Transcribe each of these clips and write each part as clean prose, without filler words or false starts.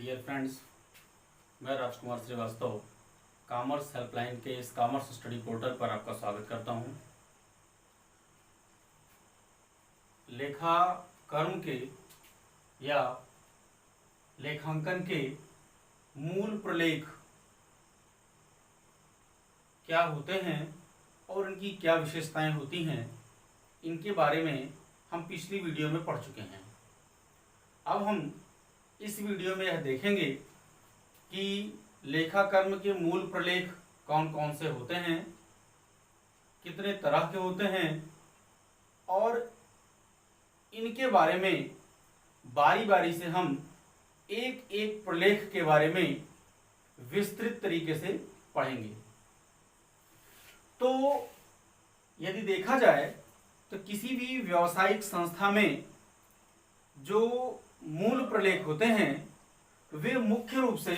Dear friends, मैं राजकुमार Srivastava commerce helpline के इस कॉमर्स स्टडी पोर्टल पर आपका स्वागत करता हूं। लेखा कर्म के या लेखांकन के मूल प्रलेख क्या होते हैं और इनकी क्या विशेषताएं होती हैं, इनके बारे में हम पिछली वीडियो में पढ़ चुके हैं। अब हम इस वीडियो में यह देखेंगे कि लेखा कर्म के मूल प्रलेख कौन कौन से होते हैं, कितने तरह के होते हैं और इनके बारे में बारी बारी से हम एक एक प्रलेख के बारे में विस्तृत तरीके से पढ़ेंगे। तो यदि देखा जाए तो किसी भी व्यावसायिक संस्था में जो मूल प्रलेख होते हैं वे मुख्य रूप से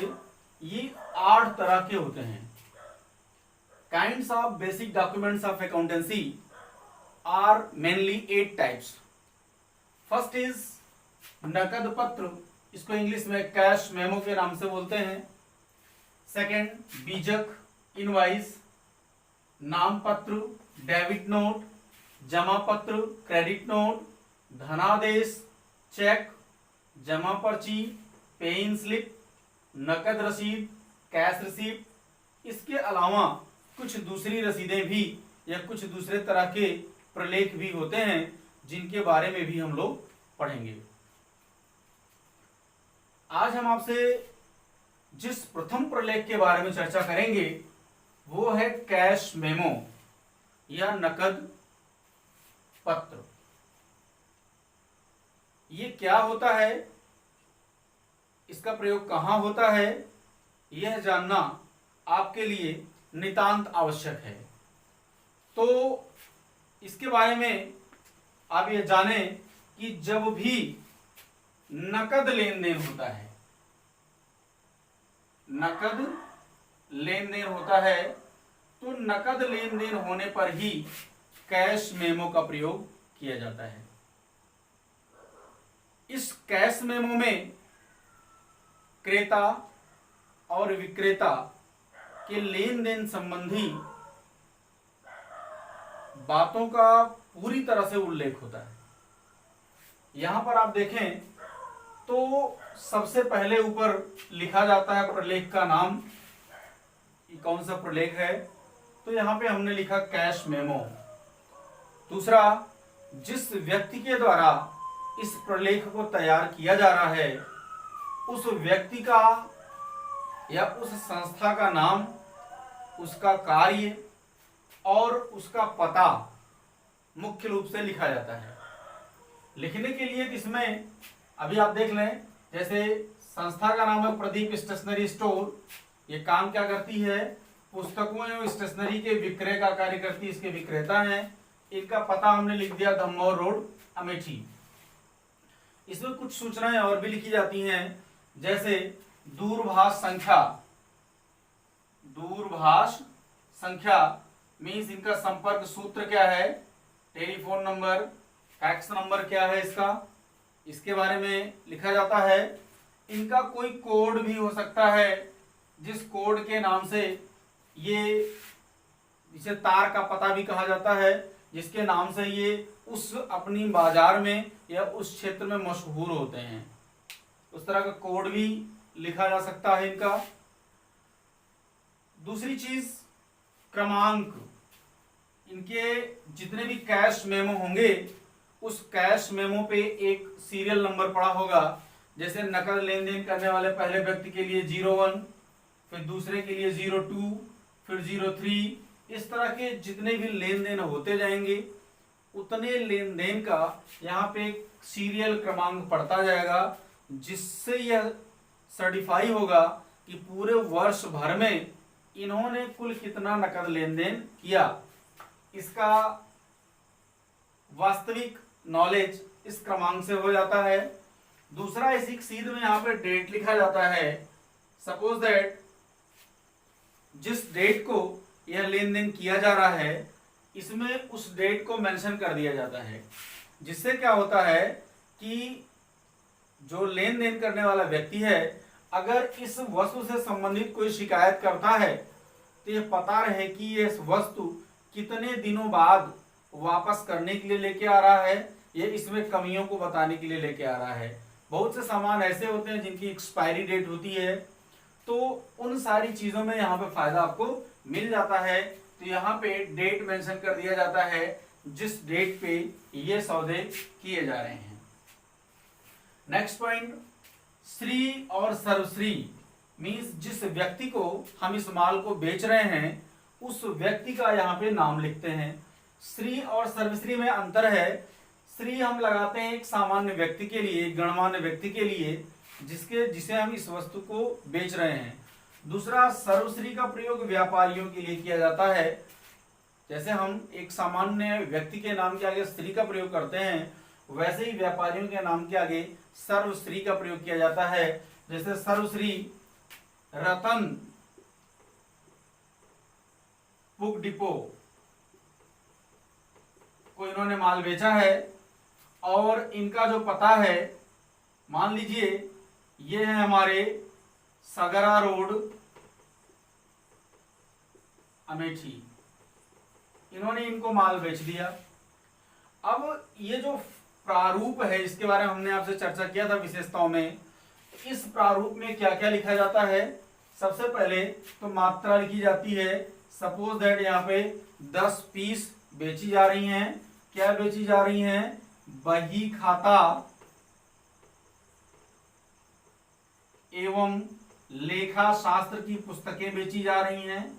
ये 8 तरह के होते हैं। Kinds of basic documents of accountancy are mainly 8 types. First is नकद पत्र, इसको इंग्लिश में कैश मेमो के नाम से बोलते हैं। सेकंड, बीजक इनवाइस, नाम पत्र, डेबिट नोट, जमा पत्र, क्रेडिट नोट, धनादेश, चेक, जमा पर्ची, पे इन स्लिप, नकद रसीद, कैश रिसीप्ट। इसके अलावा कुछ दूसरी रसीदें भी या कुछ दूसरे तरह के प्रलेख भी होते हैं जिनके बारे में भी हम लोग पढ़ेंगे। आज हम आपसे जिस प्रथम प्रलेख के बारे में चर्चा करेंगे वो है कैश मेमो या नकद पत्र। ये क्या होता है, इसका प्रयोग कहां होता है, यह जानना आपके लिए नितांत आवश्यक है। तो इसके बारे में आप यह जानें कि जब भी नकद लेन देन होता है, नकद लेन देन होता है तो नकद लेन देन होने पर ही कैश मेमो का प्रयोग किया जाता है। इस कैश मेमो में क्रेता और विक्रेता के लेन देन संबंधी बातों का पूरी तरह से उल्लेख होता है। यहां पर आप देखें तो सबसे पहले ऊपर लिखा जाता है प्रलेख का नाम, ये कौन सा प्रलेख है, तो यहां पे हमने लिखा कैश मेमो। दूसरा, जिस व्यक्ति के द्वारा इस प्रलेख को तैयार किया जा रहा है उस व्यक्ति का या उस संस्था का नाम, उसका कार्य और उसका पता मुख्य रूप से लिखा जाता है। लिखने के लिए इसमें अभी आप देख लें, जैसे संस्था का नाम है प्रदीप स्टेशनरी स्टोर। ये काम क्या करती है, पुस्तकों एवं स्टेशनरी के विक्रय का कार्य करती है, इसके विक्रेता हैं। इनका पता हमने लिख दिया धम्मौर रोड, अमेठी। इसमें कुछ सूचनाएं और भी लिखी जाती हैं, जैसे दूरभाष संख्या। दूरभाष संख्या मीन्स इनका संपर्क सूत्र क्या है, टेलीफोन नंबर, फैक्स नंबर क्या है इसका, इसके बारे में लिखा जाता है। इनका कोई कोड भी हो सकता है जिस कोड के नाम से ये, इसे तार का पता भी कहा जाता है, जिसके नाम से ये उस अपनी बाजार में या उस क्षेत्र में मशहूर होते हैं। उस तरह का कोड भी लिखा जा सकता है इनका। दूसरी चीज क्रमांक। इनके जितने भी कैश मेमो होंगे उस कैश मेमो पे एक सीरियल नंबर पड़ा होगा। जैसे नकद लेन देन करने वाले पहले व्यक्ति के लिए 01, फिर दूसरे के लिए 02, फिर 03। इस तरह के जितने भी लेन देन होते जाएंगे उतने लेन देन का यहाँ पे एक सीरियल क्रमांक पड़ता जाएगा, जिससे यह सर्टिफाई होगा कि पूरे वर्ष भर में इन्होंने कुल कितना नकद लेन देन किया। इसका वास्तविक नॉलेज इस क्रमांक से हो जाता है। दूसरा, इसी सीध में यहाँ पे डेट लिखा जाता है। सपोज दैट जिस डेट को यह लेन देन किया जा रहा है इसमें उस डेट को मेंशन कर दिया जाता है, जिससे क्या होता है कि जो लेन देन करने वाला व्यक्ति है अगर इस वस्तु से संबंधित कोई शिकायत करता है तो ये पता रहे कि ये वस्तु कितने दिनों बाद वापस करने के लिए लेके आ रहा है, ये इसमें कमियों को बताने के लिए लेके आ रहा है। बहुत से सामान ऐसे होते हैं जिनकी एक्सपायरी डेट होती है, तो उन सारी चीजों में यहाँ पे फायदा आपको मिल जाता है। तो यहाँ पे डेट मेंशन कर दिया जाता है जिस डेट पे ये सौदे किए जा रहे हैं। नेक्स्ट पॉइंट, श्री और सर्वश्री मीन्स जिस व्यक्ति को हम इस माल को बेच रहे हैं उस व्यक्ति का यहाँ पे नाम लिखते हैं। श्री और सर्वश्री में अंतर है। श्री हम लगाते हैं एक सामान्य व्यक्ति के लिए, एक गणमान्य व्यक्ति के लिए जिसे हम इस वस्तु को बेच रहे हैं। दूसरा, सर्वश्री का प्रयोग व्यापारियों के लिए किया जाता है। जैसे हम एक सामान्य व्यक्ति के नाम के आगे श्री का प्रयोग करते हैं, वैसे ही व्यापारियों के नाम के आगे सर्वश्री का प्रयोग किया जाता है। जैसे सर्वश्री रतन बुक डिपो को इन्होंने माल बेचा है और इनका जो पता है, मान लीजिए ये है हमारे सगरा रोड अमेठी, इन्होंने इनको माल बेच दिया। अब ये जो प्रारूप है इसके बारे में हमने आपसे चर्चा किया था विशेषताओं में। इस प्रारूप में क्या क्या लिखा जाता है? सबसे पहले तो मात्रा लिखी जाती है। सपोज दैट यहाँ पे 10 पीस बेची जा रही हैं। क्या बेची जा रही हैं? बही खाता एवं लेखा शास्त्र की पुस्तकें बेची जा रही हैं।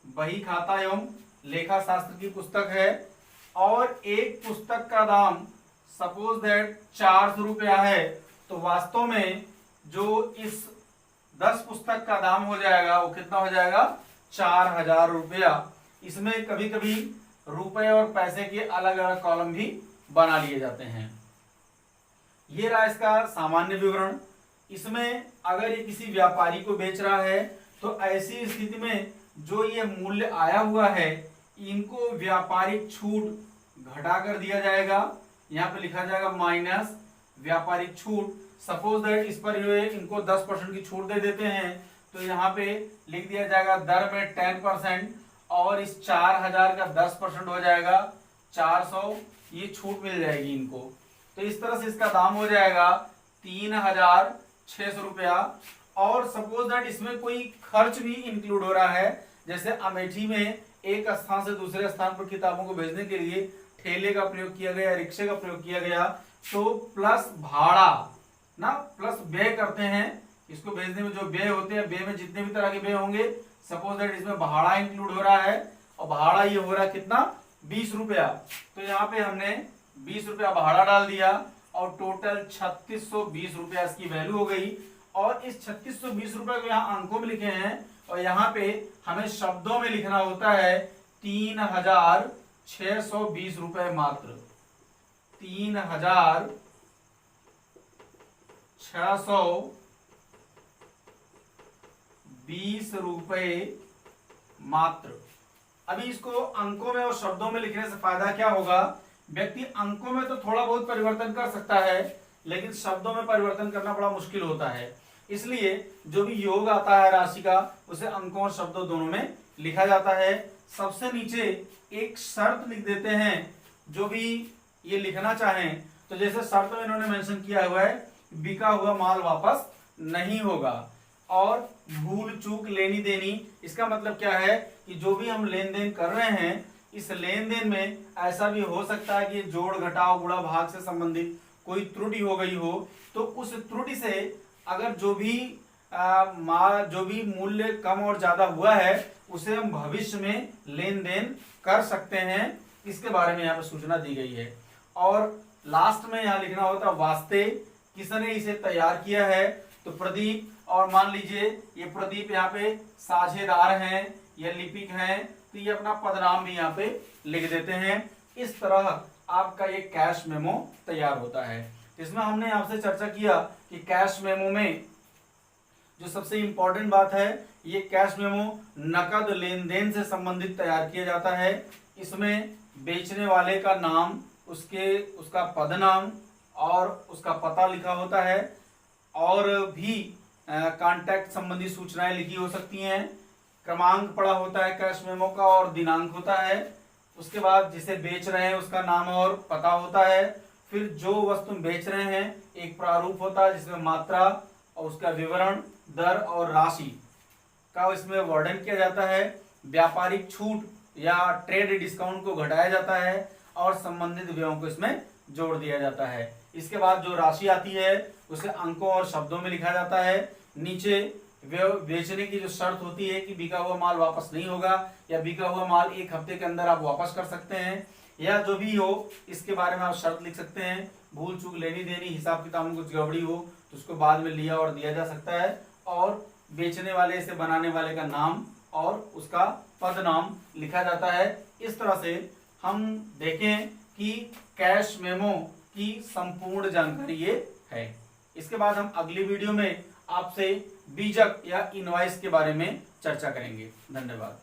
बही खाता एवं लेखा शास्त्र की पुस्तक है और एक पुस्तक का दाम सपोज दैट 400 रुपया है, तो वास्तव में जो इस 10 पुस्तक का दाम हो जाएगा वो कितना हो जाएगा? 4000 रुपया। इसमें कभी कभी रुपए और पैसे के अलग अलग कॉलम भी बना लिए जाते हैं। ये रहा इसका सामान्य विवरण। इसमें अगर ये किसी व्यापारी को बेच रहा है तो ऐसी स्थिति में जो ये मूल्य आया हुआ है इनको व्यापारिक छूट घटा कर दिया जाएगा। यहाँ पे लिखा जाएगा माइनस व्यापारिक छूट। सपोज दैट इस पर इनको 10% की छूट दे देते हैं तो यहाँ पे लिख दिया जाएगा दर में 10% और इस 4000 का 10% हो जाएगा 400, ये छूट मिल जाएगी इनको। तो इस तरह से इसका दाम हो जाएगा 3600 रुपया। और सपोज दैट इसमें कोई खर्च भी इंक्लूड हो रहा है, जैसे अमेठी में एक स्थान से दूसरे स्थान पर किताबों को भेजने के लिए ठेले का प्रयोग किया गया, रिक्शे का प्रयोग किया गया, तो प्लस भाड़ा ना प्लस व्यय करते हैं। इसको भेजने में जो व्यय होते हैं, व्यय में जितने भी तरह के व्यय होंगे, सपोज दैट इसमें भाड़ा इंक्लूड हो रहा है और भाड़ा ये हो रहा है कितना? 20 रुपया। तो यहाँ पे हमने 20 रुपया भाड़ा डाल दिया और टोटल 3620 रुपया इसकी वैल्यू हो गई। और इस 3620 रुपये को यहाँ अंकों में लिखे हैं और यहाँ पे हमें शब्दों में लिखना होता है 3620 रुपये मात्र। 3620 रुपये मात्र। अभी इसको अंकों में और शब्दों में लिखने से फायदा क्या होगा? व्यक्ति अंकों में तो थोड़ा बहुत परिवर्तन कर सकता है लेकिन शब्दों में परिवर्तन करना बड़ा मुश्किल होता है। इसलिए जो भी योग आता है राशि का उसे अंकों और शब्दों दोनों में लिखा जाता है। सबसे नीचे एक शर्त लिख देते हैं जो भी ये लिखना चाहें। तो जैसे शर्त में इन्होंने मेंशन किया हुआ है बिका हुआ माल वापस नहीं होगा और भूल चूक लेनी देनी। इसका मतलब क्या है कि जो भी हम लेन देन कर रहे हैं इस लेन देन में ऐसा भी हो सकता है कि जोड़ घटाव गुणा भाग से संबंधित कोई त्रुटि हो गई हो, तो उस त्रुटि से अगर जो भी मूल्य कम और ज्यादा हुआ है उसे हम भविष्य में लेन देन कर सकते हैं। इसके बारे में यहाँ पे सूचना दी गई है। और लास्ट में यहाँ लिखना होता है वास्ते, किसने इसे तैयार किया है? तो प्रदीप। और मान लीजिए ये प्रदीप यहाँ पे साझेदार हैं या लिपिक हैं, तो ये अपना पदनाम भी यहाँ पे लिख देते हैं। इस तरह आपका ये कैश मेमो तैयार होता है। इसमें हमने आपसे चर्चा किया कि कैश मेमो में जो सबसे इंपॉर्टेंट बात है, ये कैश मेमो नकद लेन देन से संबंधित तैयार किया जाता है। इसमें बेचने वाले का नाम, उसका पद नाम और उसका पता लिखा होता है और भी कॉन्टैक्ट संबंधी सूचनाएं लिखी हो सकती हैं, क्रमांक पड़ा होता है कैश मेमो का और दिनांक होता है, उसके बाद जिसे बेच रहे हैं उसका नाम और पता होता है, फिर जो वस्तु बेच रहे हैं एक प्रारूप होता है जिसमें मात्रा और उसका विवरण, दर और राशि का इसमें वर्णन किया जाता है, व्यापारिक छूट या ट्रेड डिस्काउंट को घटाया जाता है और संबंधित व्ययों को इसमें जोड़ दिया जाता है। इसके बाद जो राशि आती है उसे अंकों और शब्दों में लिखा जाता है। नीचे बेचने की जो शर्त होती है कि बिका हुआ माल वापस नहीं होगा या बिका हुआ माल 1 हफ्ते के अंदर आप वापस कर सकते हैं या जो भी हो इसके बारे में आप शर्त लिख सकते हैं। भूल चूक, लेनी देनी, हिसाब किताब में कुछ गड़बड़ी हो तो उसको बाद में लिया और दिया जा सकता है। और बेचने वाले से बनाने वाले का नाम और उसका पद नाम लिखा जाता है। इस तरह से हम देखें कि कैश मेमो की संपूर्ण जानकारी ये है। इसके बाद हम अगली वीडियो में आपसे बीजक या इनवॉइस के बारे में चर्चा करेंगे। धन्यवाद।